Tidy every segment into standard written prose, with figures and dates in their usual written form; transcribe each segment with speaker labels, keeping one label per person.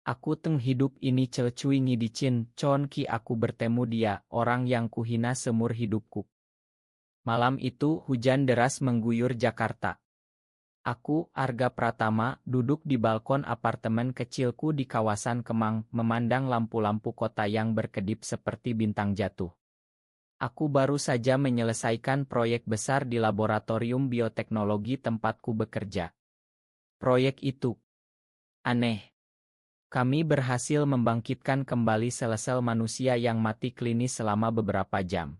Speaker 1: Aku teng hidup ini celcui ngidicin, con ki aku bertemu dia, orang yang kuhina semur hidupku. Malam itu hujan deras mengguyur Jakarta. Aku, Arga Pratama, duduk di balkon apartemen kecilku di kawasan Kemang, memandang lampu-lampu kota yang berkedip seperti bintang jatuh. Aku baru saja menyelesaikan proyek besar di laboratorium bioteknologi tempatku bekerja. Proyek itu aneh. Kami berhasil membangkitkan kembali sel-sel manusia yang mati klinis selama beberapa jam.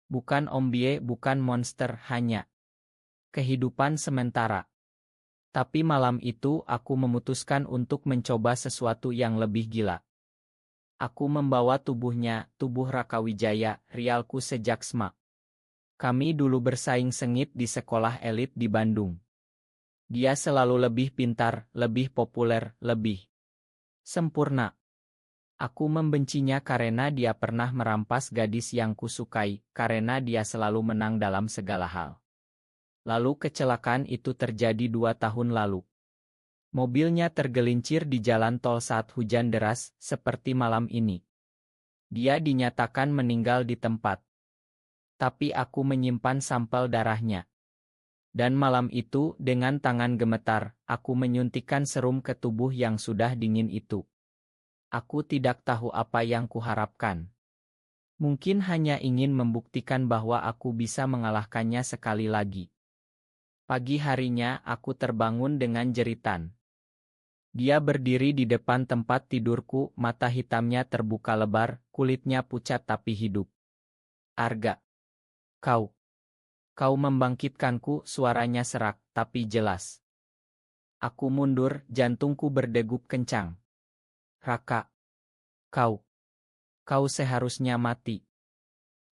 Speaker 1: Bukan ombie, bukan monster, hanya kehidupan sementara. Tapi malam itu aku memutuskan untuk mencoba sesuatu yang lebih gila. Aku membawa tubuhnya, tubuh Raka Wijaya, rialku sejak SMA. Kami dulu bersaing sengit di sekolah elit di Bandung. Dia selalu lebih pintar, lebih populer, lebih sempurna. Aku membencinya karena dia pernah merampas gadis yang kusukai, karena dia selalu menang dalam segala hal. Lalu kecelakaan itu terjadi 2 tahun lalu. Mobilnya tergelincir di jalan tol saat hujan deras, seperti malam ini. Dia dinyatakan meninggal di tempat. Tapi aku menyimpan sampel darahnya. Dan malam itu, dengan tangan gemetar, aku menyuntikkan serum ke tubuh yang sudah dingin itu. Aku tidak tahu apa yang kuharapkan. Mungkin hanya ingin membuktikan bahwa aku bisa mengalahkannya sekali lagi. Pagi harinya, aku terbangun dengan jeritan. Dia berdiri di depan tempat tidurku, mata hitamnya terbuka lebar, kulitnya pucat tapi hidup. Arga. Kau membangkitkanku, suaranya serak, tapi jelas. Aku mundur, jantungku berdegup kencang. Raka. Kau seharusnya mati.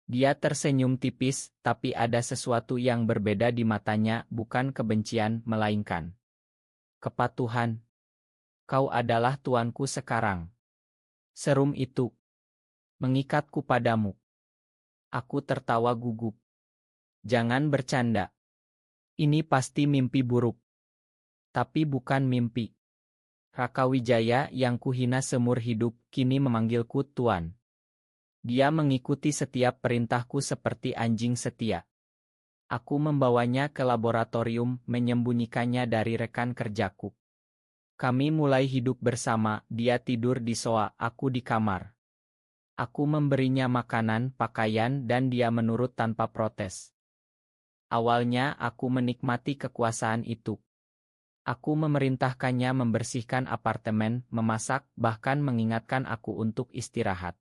Speaker 1: Dia tersenyum tipis, tapi ada sesuatu yang berbeda di matanya, bukan kebencian, melainkan kepatuhan. Kau adalah tuanku sekarang. Serum itu mengikatku padamu. Aku tertawa gugup. Jangan bercanda. Ini pasti mimpi buruk. Tapi bukan mimpi. Raka Wijaya yang kuhina semur hidup, kini memanggilku tuan. Dia mengikuti setiap perintahku seperti anjing setia. Aku membawanya ke laboratorium, menyembunyikannya dari rekan kerjaku. Kami mulai hidup bersama, dia tidur di soa, aku di kamar. Aku memberinya makanan, pakaian, dan dia menurut tanpa protes. Awalnya aku menikmati kekuasaan itu. Aku memerintahkannya membersihkan apartemen, memasak, bahkan mengingatkan aku untuk istirahat.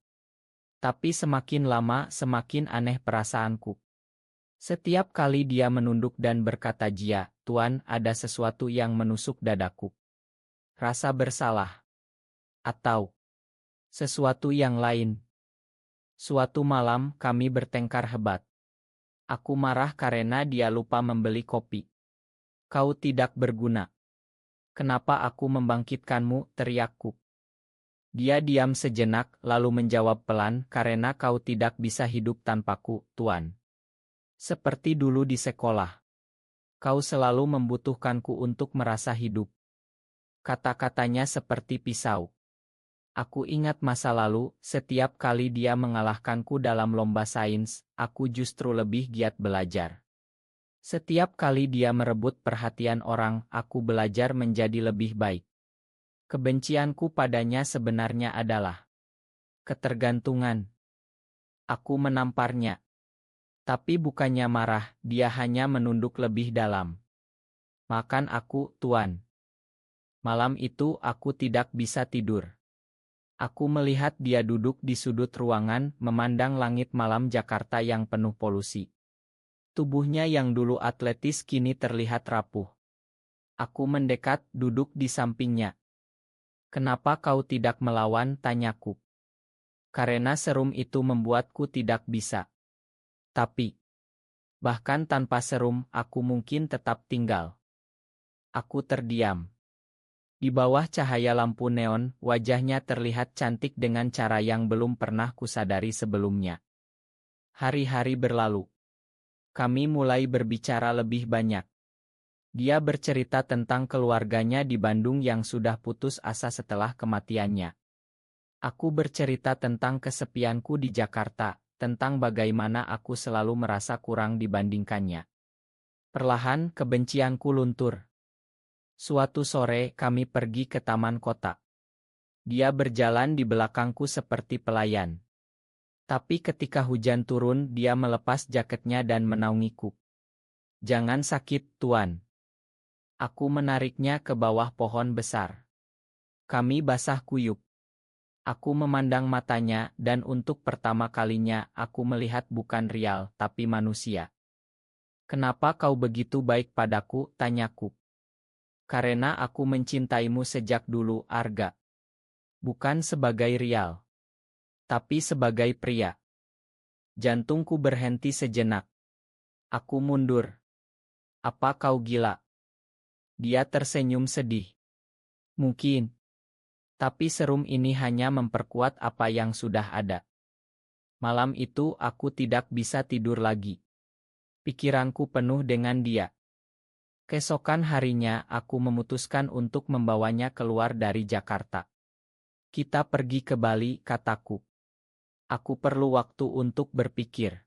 Speaker 1: Tapi semakin lama semakin aneh perasaanku. Setiap kali dia menunduk dan berkata, "Jia, Tuan, ada sesuatu yang menusuk dadaku." Rasa bersalah. Atau sesuatu yang lain. Suatu malam kami bertengkar hebat. Aku marah karena dia lupa membeli kopi. Kau tidak berguna. Kenapa aku membangkitkanmu, teriakku. Dia diam sejenak, lalu menjawab pelan, karena kau tidak bisa hidup tanpaku, Tuan. Seperti dulu di sekolah. Kau selalu membutuhkanku untuk merasa hidup. Kata-katanya seperti pisau. Aku ingat masa lalu, setiap kali dia mengalahkanku dalam lomba sains, aku justru lebih giat belajar. Setiap kali dia merebut perhatian orang, aku belajar menjadi lebih baik. Kebencianku padanya sebenarnya adalah ketergantungan. Aku menamparnya. Tapi bukannya marah, dia hanya menunduk lebih dalam. Makan aku, Tuan. Malam itu aku tidak bisa tidur. Aku melihat dia duduk di sudut ruangan, memandang langit malam Jakarta yang penuh polusi. Tubuhnya yang dulu atletis kini terlihat rapuh. Aku mendekat, duduk di sampingnya. "Kenapa kau tidak melawan?" tanyaku. Karena serum itu membuatku tidak bisa. Tapi, bahkan tanpa serum, aku mungkin tetap tinggal. Aku terdiam. Di bawah cahaya lampu neon, wajahnya terlihat cantik dengan cara yang belum pernah kusadari sebelumnya. Hari-hari berlalu. Kami mulai berbicara lebih banyak. Dia bercerita tentang keluarganya di Bandung yang sudah putus asa setelah kematiannya. Aku bercerita tentang kesepianku di Jakarta, tentang bagaimana aku selalu merasa kurang dibandingkannya. Perlahan kebencianku luntur. Suatu sore kami pergi ke taman kota. Dia berjalan di belakangku seperti pelayan. Tapi ketika hujan turun, dia melepas jaketnya dan menaungiku. "Jangan sakit, Tuan." Aku menariknya ke bawah pohon besar. Kami basah kuyup. Aku memandang matanya, dan untuk pertama kalinya aku melihat bukan rial, tapi manusia. "Kenapa kau begitu baik padaku?" tanyaku. "Karena aku mencintaimu sejak dulu, Arga. Bukan sebagai rial, tapi sebagai pria." Jantungku berhenti sejenak. Aku mundur. "Apa kau gila?" Dia tersenyum sedih. "Mungkin. Tapi serum ini hanya memperkuat apa yang sudah ada." Malam itu aku tidak bisa tidur lagi. Pikiranku penuh dengan dia. Keesokan harinya aku memutuskan untuk membawanya keluar dari Jakarta. "Kita pergi ke Bali," kataku. "Aku perlu waktu untuk berpikir."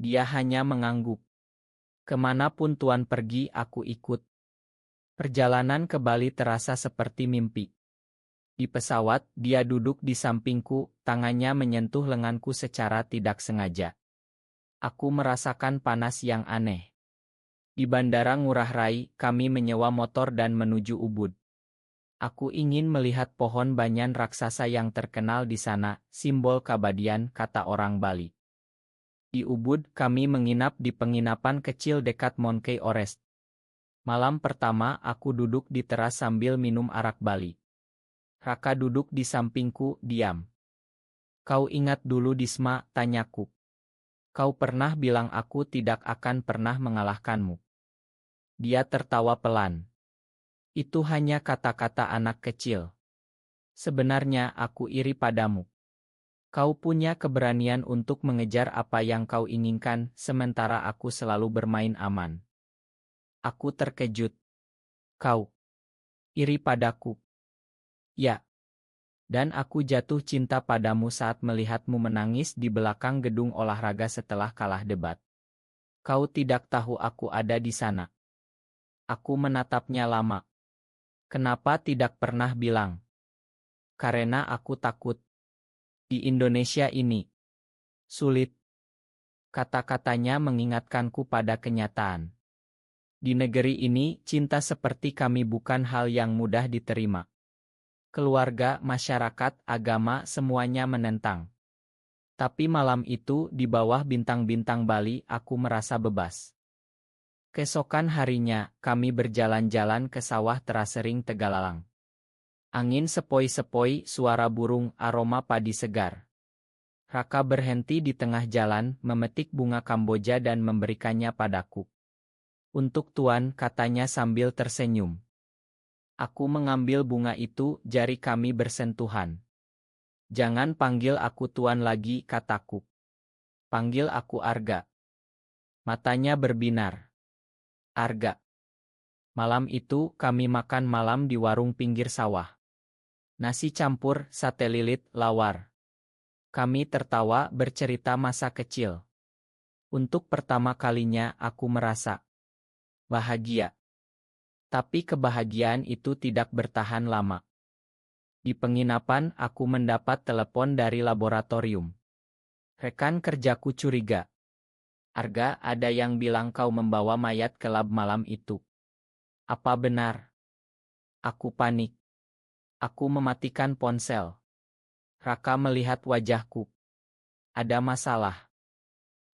Speaker 1: Dia hanya mengangguk. "Kemanapun Tuan pergi, aku ikut." Perjalanan ke Bali terasa seperti mimpi. Di pesawat, dia duduk di sampingku, tangannya menyentuh lenganku secara tidak sengaja. Aku merasakan panas yang aneh. Di Bandara Ngurah Rai, kami menyewa motor dan menuju Ubud. Aku ingin melihat pohon banyan raksasa yang terkenal di sana, simbol keabadian, kata orang Bali. Di Ubud, kami menginap di penginapan kecil dekat Monkey Forest. Malam pertama, aku duduk di teras sambil minum arak Bali. Raka duduk di sampingku, diam. "Kau ingat dulu Disma?" tanyaku. "Kau pernah bilang aku tidak akan pernah mengalahkanmu." Dia tertawa pelan. "Itu hanya kata-kata anak kecil. Sebenarnya aku iri padamu. Kau punya keberanian untuk mengejar apa yang kau inginkan, sementara aku selalu bermain aman." Aku terkejut. "Kau iri padaku?" "Ya. Dan aku jatuh cinta padamu saat melihatmu menangis di belakang gedung olahraga setelah kalah debat. Kau tidak tahu aku ada di sana." Aku menatapnya lama. "Kenapa tidak pernah bilang?" "Karena aku takut. Di Indonesia ini sulit." Kata-katanya mengingatkanku pada kenyataan. Di negeri ini, cinta seperti kami bukan hal yang mudah diterima. Keluarga, masyarakat, agama, semuanya menentang. Tapi malam itu, di bawah bintang-bintang Bali, aku merasa bebas. Keesokan harinya, kami berjalan-jalan ke sawah terasering Tegalalang. Angin sepoi-sepoi, suara burung, aroma padi segar. Raka berhenti di tengah jalan, memetik bunga Kamboja dan memberikannya padaku. "Untuk Tuan," katanya sambil tersenyum. Aku mengambil bunga itu, jari kami bersentuhan. "Jangan panggil aku Tuan lagi," kataku. "Panggil aku Arga." Matanya berbinar. "Arga." Malam itu, kami makan malam di warung pinggir sawah. Nasi campur, sate lilit, lawar. Kami tertawa bercerita masa kecil. Untuk pertama kalinya aku merasa bahagia. Tapi kebahagiaan itu tidak bertahan lama. Di penginapan, aku mendapat telepon dari laboratorium. Rekan kerjaku curiga. "Arga, ada yang bilang kau membawa mayat ke lab malam itu. Apa benar?" Aku panik. Aku mematikan ponsel. Raka melihat wajahku. "Ada masalah."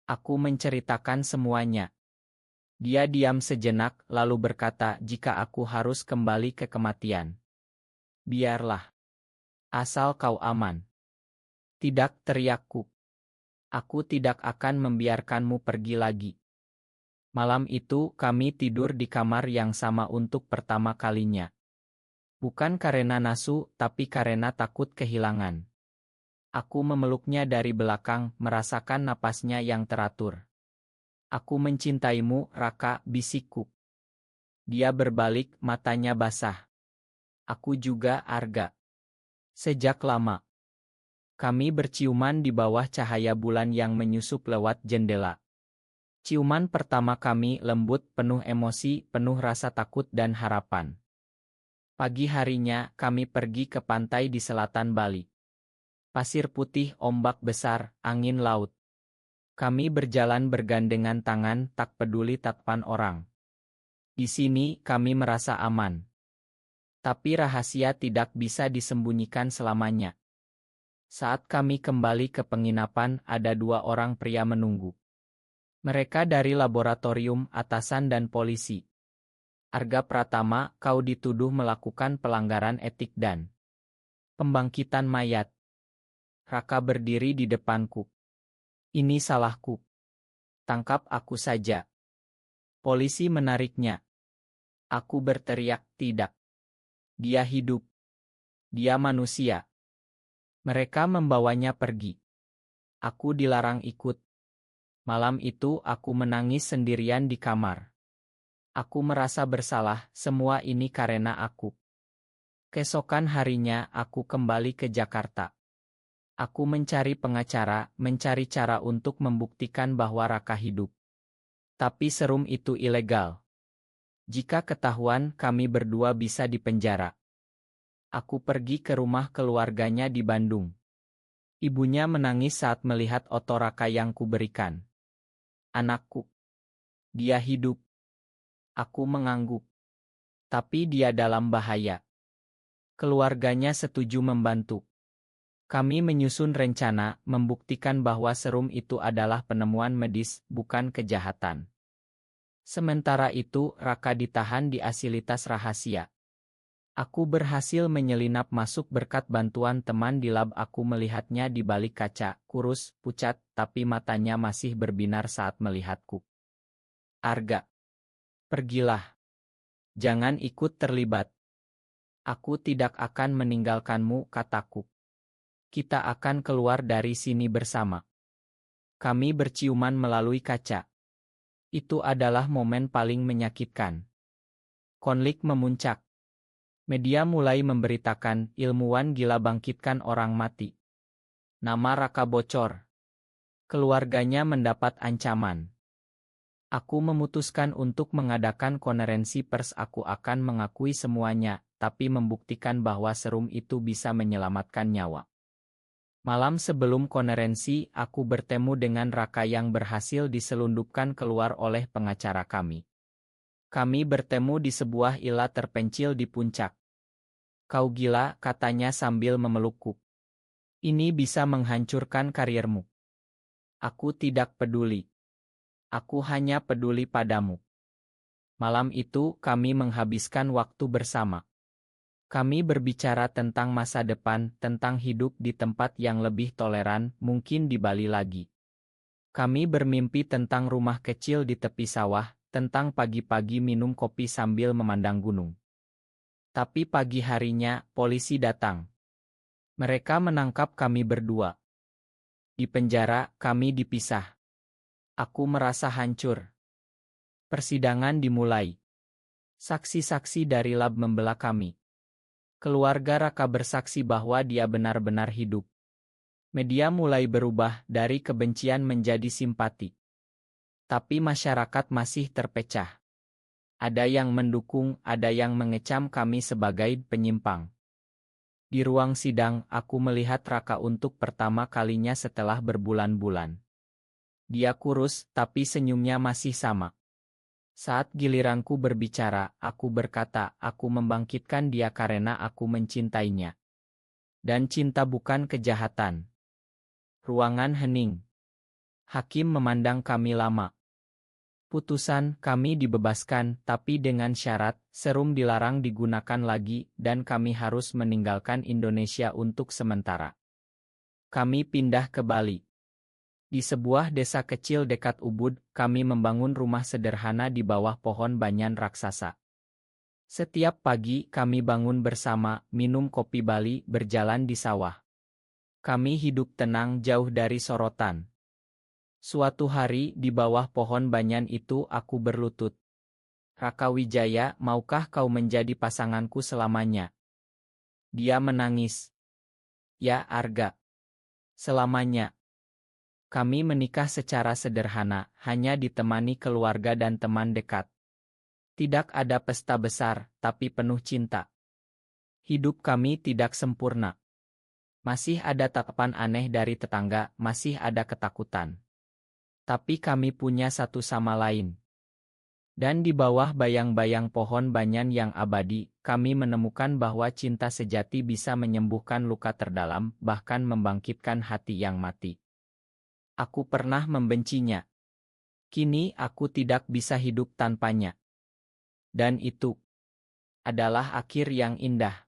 Speaker 1: Aku menceritakan semuanya. Dia diam sejenak, lalu berkata, "Jika aku harus kembali ke kematian, biarlah. Asal kau aman." "Tidak," teriakku. "Aku tidak akan membiarkanmu pergi lagi." Malam itu, kami tidur di kamar yang sama untuk pertama kalinya. Bukan karena nafsu, tapi karena takut kehilangan. Aku memeluknya dari belakang, merasakan napasnya yang teratur. "Aku mencintaimu, Raka," bisikku. Dia berbalik, matanya basah. Aku juga, Arga. Sejak lama. Kami berciuman di bawah cahaya bulan yang menyusup lewat jendela. Ciuman pertama kami lembut, penuh emosi, penuh rasa takut dan harapan. Pagi harinya, kami pergi ke pantai di selatan Bali. Pasir putih, ombak besar, angin laut. Kami berjalan bergandengan tangan, tak peduli tatapan orang. Di sini, kami merasa aman. Tapi rahasia tidak bisa disembunyikan selamanya. Saat kami kembali ke penginapan, ada 2 orang pria menunggu. Mereka dari laboratorium, atasan dan polisi. Arga Pratama, kau dituduh melakukan pelanggaran etik dan pembangkitan mayat. Raka berdiri di depanku. Ini salahku. Tangkap aku saja. Polisi menariknya. Aku berteriak, tidak. Dia hidup. Dia manusia. Mereka membawanya pergi. Aku dilarang ikut. Malam itu aku menangis sendirian di kamar. Aku merasa bersalah, semua ini karena aku. Keesokan harinya aku kembali ke Jakarta. Aku mencari pengacara, mencari cara untuk membuktikan bahwa Raka hidup. Tapi serum itu ilegal. Jika ketahuan, kami berdua bisa dipenjara. Aku pergi ke rumah keluarganya di Bandung. Ibunya menangis saat melihat oto Raka yang kuberikan. Anakku. Dia hidup. Aku mengangguk. Tapi dia dalam bahaya. Keluarganya setuju membantu. Kami menyusun rencana, membuktikan bahwa serum itu adalah penemuan medis, bukan kejahatan. Sementara itu, Raka ditahan di asilitas rahasia. Aku berhasil menyelinap masuk berkat bantuan teman di lab. Aku melihatnya di balik kaca, kurus, pucat, tapi matanya masih berbinar saat melihatku. Arga. Pergilah. Jangan ikut terlibat. Aku tidak akan meninggalkanmu, kataku. Kita akan keluar dari sini bersama. Kami berciuman melalui kaca. Itu adalah momen paling menyakitkan. Konflik memuncak. Media mulai memberitakan ilmuwan gila bangkitkan orang mati. Nama Raka bocor. Keluarganya mendapat ancaman. Aku memutuskan untuk mengadakan konferensi pers. Aku akan mengakui semuanya, tapi membuktikan bahwa serum itu bisa menyelamatkan nyawa. Malam sebelum konferensi, aku bertemu dengan Raka yang berhasil diselundupkan keluar oleh pengacara kami. Kami bertemu di sebuah ila terpencil di puncak. Kau gila, katanya sambil memelukku. Ini bisa menghancurkan karirmu. Aku tidak peduli. Aku hanya peduli padamu. Malam itu, kami menghabiskan waktu bersama. Kami berbicara tentang masa depan, tentang hidup di tempat yang lebih toleran, mungkin di Bali lagi. Kami bermimpi tentang rumah kecil di tepi sawah, tentang pagi-pagi minum kopi sambil memandang gunung. Tapi pagi harinya, polisi datang. Mereka menangkap kami berdua. Di penjara, kami dipisah. Aku merasa hancur. Persidangan dimulai. Saksi-saksi dari lab membela kami. Keluarga Raka bersaksi bahwa dia benar-benar hidup. Media mulai berubah dari kebencian menjadi simpati. Tapi masyarakat masih terpecah. Ada yang mendukung, ada yang mengecam kami sebagai penyimpang. Di ruang sidang, aku melihat Raka untuk pertama kalinya setelah berbulan-bulan. Dia kurus, tapi senyumnya masih sama. Saat giliranku berbicara, aku berkata, aku membangkitkan dia karena aku mencintainya. Dan cinta bukan kejahatan. Ruangan hening. Hakim memandang kami lama. Putusan, kami dibebaskan, tapi dengan syarat, serum dilarang digunakan lagi, dan kami harus meninggalkan Indonesia untuk sementara. Kami pindah ke Bali. Di sebuah desa kecil dekat Ubud, kami membangun rumah sederhana di bawah pohon banyan raksasa. Setiap pagi kami bangun bersama, minum kopi Bali, berjalan di sawah. Kami hidup tenang jauh dari sorotan. Suatu hari di bawah pohon banyan itu aku berlutut. Raka Wijaya, maukah kau menjadi pasanganku selamanya? Dia menangis. Ya Arga. Selamanya. Kami menikah secara sederhana, hanya ditemani keluarga dan teman dekat. Tidak ada pesta besar, tapi penuh cinta. Hidup kami tidak sempurna. Masih ada tatapan aneh dari tetangga, masih ada ketakutan. Tapi kami punya satu sama lain. Dan di bawah bayang-bayang pohon banyan yang abadi, kami menemukan bahwa cinta sejati bisa menyembuhkan luka terdalam, bahkan membangkitkan hati yang mati. Aku pernah membencinya. Kini aku tidak bisa hidup tanpanya. Dan itu adalah akhir yang indah.